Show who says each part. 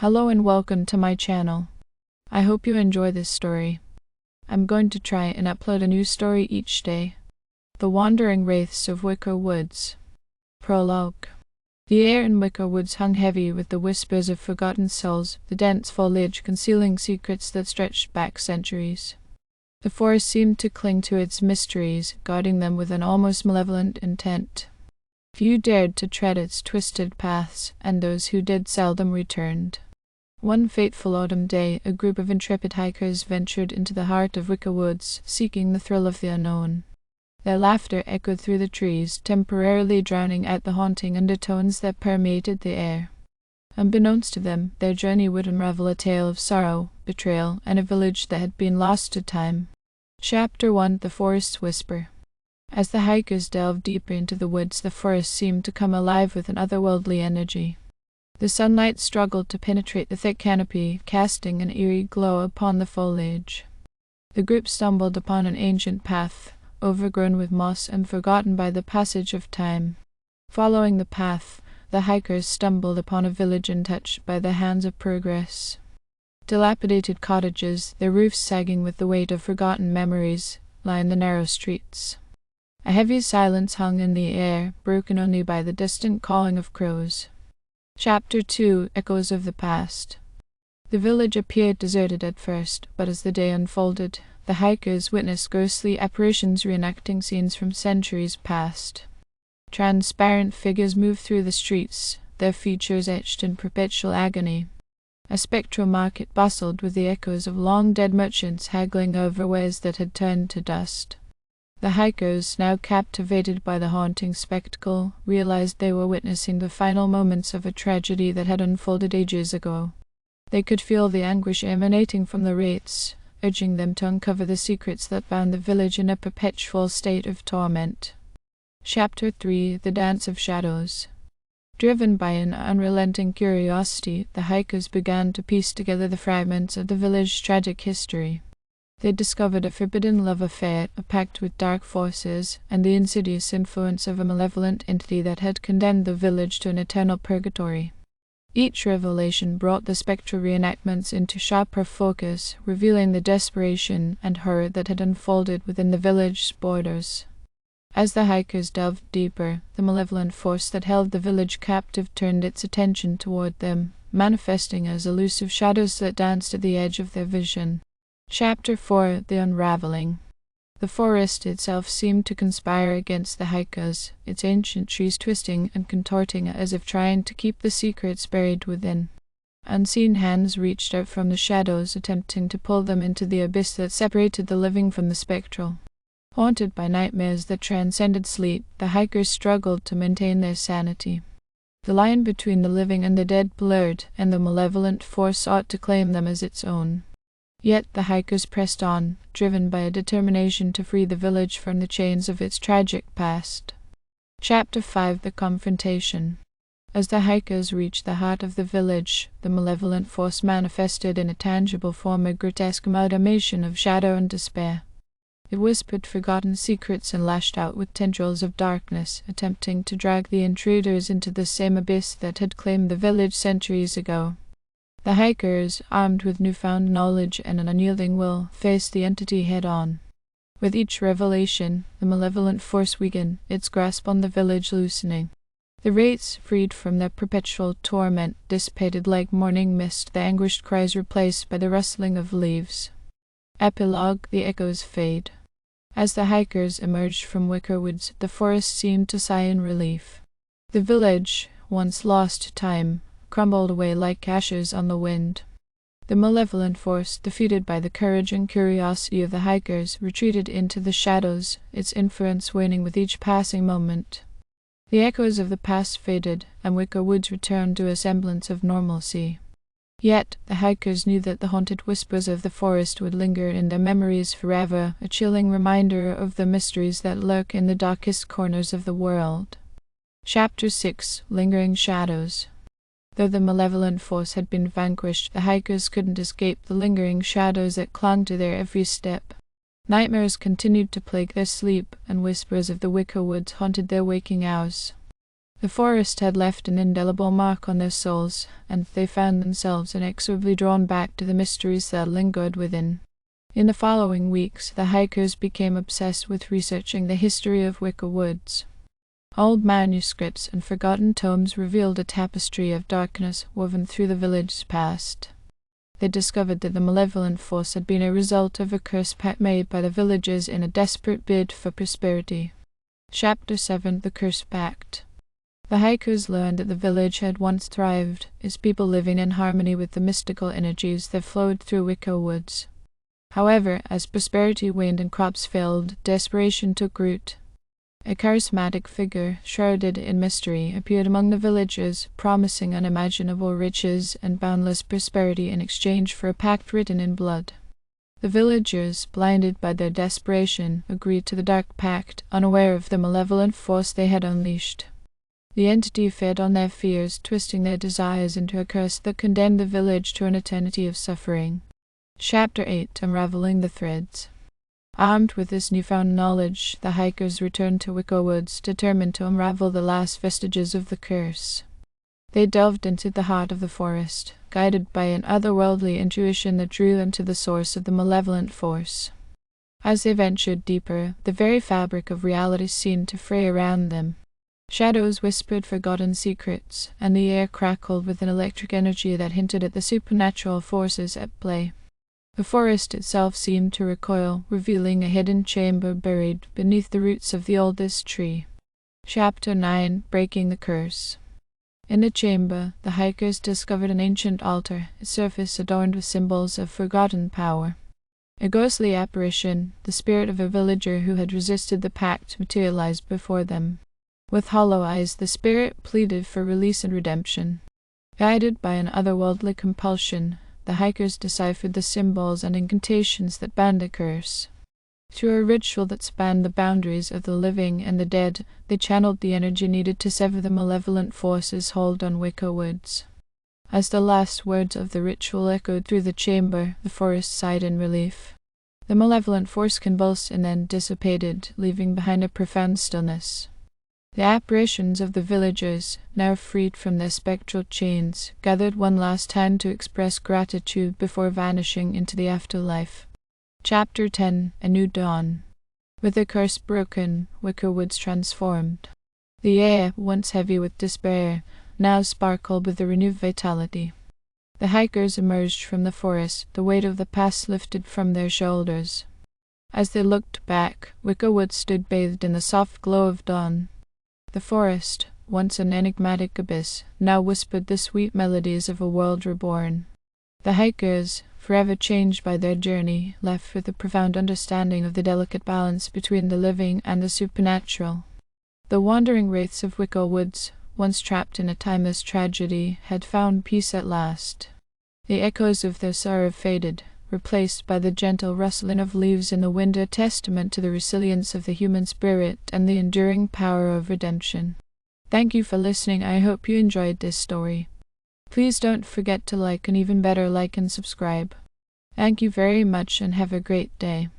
Speaker 1: Hello and welcome to my channel. I hope you enjoy this story. I'm going to try and upload a new story each day. The Wandering Wraiths of Wicker Woods. Prologue. The air in Wicker Woods hung heavy with the whispers of forgotten souls, the dense foliage concealing secrets that stretched back centuries. The forest seemed to cling to its mysteries, guarding them with an almost malevolent intent. Few dared to tread its twisted paths, and those who did seldom returned. One fateful autumn day, a group of intrepid hikers ventured into the heart of Wicker Woods, seeking the thrill of the unknown. Their laughter echoed through the trees, temporarily drowning out the haunting undertones that permeated the air. Unbeknownst to them, their journey would unravel a tale of sorrow, betrayal, and a village that had been lost to time. Chapter 1: The Forest's Whisper. As the hikers delved deeper into the woods, the forest seemed to come alive with an otherworldly energy. The sunlight struggled to penetrate the thick canopy, casting an eerie glow upon the foliage. The group stumbled upon an ancient path, overgrown with moss and forgotten by the passage of time. Following the path, the hikers stumbled upon a village untouched by the hands of progress. Dilapidated cottages, their roofs sagging with the weight of forgotten memories, lined the narrow streets. A heavy silence hung in the air, broken only by the distant cawing of crows. Chapter 2: Echoes of the Past. The village appeared deserted at first, but as the day unfolded, the hikers witnessed ghostly apparitions reenacting scenes from centuries past. Transparent figures moved through the streets, their features etched in perpetual agony. A spectral market bustled with the echoes of long-dead merchants haggling over wares that had turned to dust. The hikers, now captivated by the haunting spectacle, realized they were witnessing the final moments of a tragedy that had unfolded ages ago. They could feel the anguish emanating from the Wraiths, urging them to uncover the secrets that bound the village in a perpetual state of torment. Chapter 3: The Dance of Shadows. Driven by an unrelenting curiosity, the hikers began to piece together the fragments of the village's tragic history. They discovered a forbidden love affair, a pact with dark forces, and the insidious influence of a malevolent entity that had condemned the village to an eternal purgatory. Each revelation brought the spectral reenactments into sharper focus, revealing the desperation and horror that had unfolded within the village's borders. As the hikers delved deeper, the malevolent force that held the village captive turned its attention toward them, manifesting as elusive shadows that danced at the edge of their vision. Chapter 4: The Unraveling. The forest itself seemed to conspire against the hikers, its ancient trees twisting and contorting as if trying to keep the secrets buried within. Unseen hands reached out from the shadows, attempting to pull them into the abyss that separated the living from the spectral. Haunted by nightmares that transcended sleep, the hikers struggled to maintain their sanity. The line between the living and the dead blurred, and the malevolent force sought to claim them as its own. Yet the hikers pressed on, driven by a determination to free the village from the chains of its tragic past. Chapter 5: The Confrontation. As the hikers reached the heart of the village, the malevolent force manifested in a tangible form, a grotesque amalgamation of shadow and despair. It whispered forgotten secrets and lashed out with tendrils of darkness, attempting to drag the intruders into the same abyss that had claimed the village centuries ago. The hikers, armed with newfound knowledge and an unyielding will, faced the entity head-on. With each revelation, the malevolent force weakened, its grasp on the village loosening. The Wraiths, freed from their perpetual torment, dissipated like morning mist, their anguished cries replaced by the rustling of leaves. Epilogue: The echoes fade. As the hikers emerged from Wicker Woods, the forest seemed to sigh in relief. The village, once lost to time, crumbled away like ashes on the wind. The malevolent force, defeated by the courage and curiosity of the hikers, retreated into the shadows, its influence waning with each passing moment. The echoes of the past faded, and Wicker Woods returned to a semblance of normalcy. Yet the hikers knew that the haunted whispers of the forest would linger in their memories forever, a chilling reminder of the mysteries that lurk in the darkest corners of the world. Chapter 6: Lingering Shadows. Though the malevolent force had been vanquished, the hikers couldn't escape the lingering shadows that clung to their every step. Nightmares continued to plague their sleep, and whispers of the Wicker Woods haunted their waking hours. The forest had left an indelible mark on their souls, and they found themselves inexorably drawn back to the mysteries that lingered within. In the following weeks, the hikers became obsessed with researching the history of Wicker Woods. Old manuscripts and forgotten tomes revealed a tapestry of darkness woven through the village's past. They discovered that the malevolent force had been a result of a curse pact made by the villagers in a desperate bid for prosperity. Chapter 7: The Curse Pact. The hikers learned that the village had once thrived, its people living in harmony with the mystical energies that flowed through Wicker Woods. However, as prosperity waned and crops failed, desperation took root. A charismatic figure, shrouded in mystery, appeared among the villagers, promising unimaginable riches and boundless prosperity in exchange for a pact written in blood. The villagers, blinded by their desperation, agreed to the dark pact, unaware of the malevolent force they had unleashed. The entity fed on their fears, twisting their desires into a curse that condemned the village to an eternity of suffering. Chapter 8: Unraveling the Threads. Armed with this newfound knowledge, the hikers returned to Wicker Woods, determined to unravel the last vestiges of the curse. They delved into the heart of the forest, guided by an otherworldly intuition that drew them to the source of the malevolent force. As they ventured deeper, the very fabric of reality seemed to fray around them. Shadows whispered forgotten secrets, and the air crackled with an electric energy that hinted at the supernatural forces at play. The forest itself seemed to recoil, revealing a hidden chamber buried beneath the roots of the oldest tree. Chapter 9: Breaking the Curse. In the chamber, the hikers discovered an ancient altar, its surface adorned with symbols of forgotten power. A ghostly apparition, the spirit of a villager who had resisted the pact, materialized before them. With hollow eyes, the spirit pleaded for release and redemption. Guided by an otherworldly compulsion, the hikers deciphered the symbols and incantations that bound the curse. Through a ritual that spanned the boundaries of the living and the dead, they channeled the energy needed to sever the malevolent force's hold on Wicker Woods. As the last words of the ritual echoed through the chamber, the forest sighed in relief. The malevolent force convulsed and then dissipated, leaving behind a profound stillness. The apparitions of the villagers, now freed from their spectral chains, gathered one last time to express gratitude before vanishing into the afterlife. Chapter 10: A New Dawn. With the curse broken, Wicker Woods transformed. The air, once heavy with despair, now sparkled with a renewed vitality. The hikers emerged from the forest, the weight of the past lifted from their shoulders. As they looked back, Wicker Woods stood bathed in the soft glow of dawn. The forest, once an enigmatic abyss, now whispered the sweet melodies of a world reborn. The hikers, forever changed by their journey, left with a profound understanding of the delicate balance between the living and the supernatural. The wandering wraiths of Wicker Woods, once trapped in a timeless tragedy, had found peace at last. The echoes of their sorrow faded, replaced by the gentle rustling of leaves in the wind, a testament to the resilience of the human spirit and the enduring power of redemption. Thank you for listening. I hope you enjoyed this story. Please don't forget to like, and even better, like and subscribe. Thank you very much and have a great day.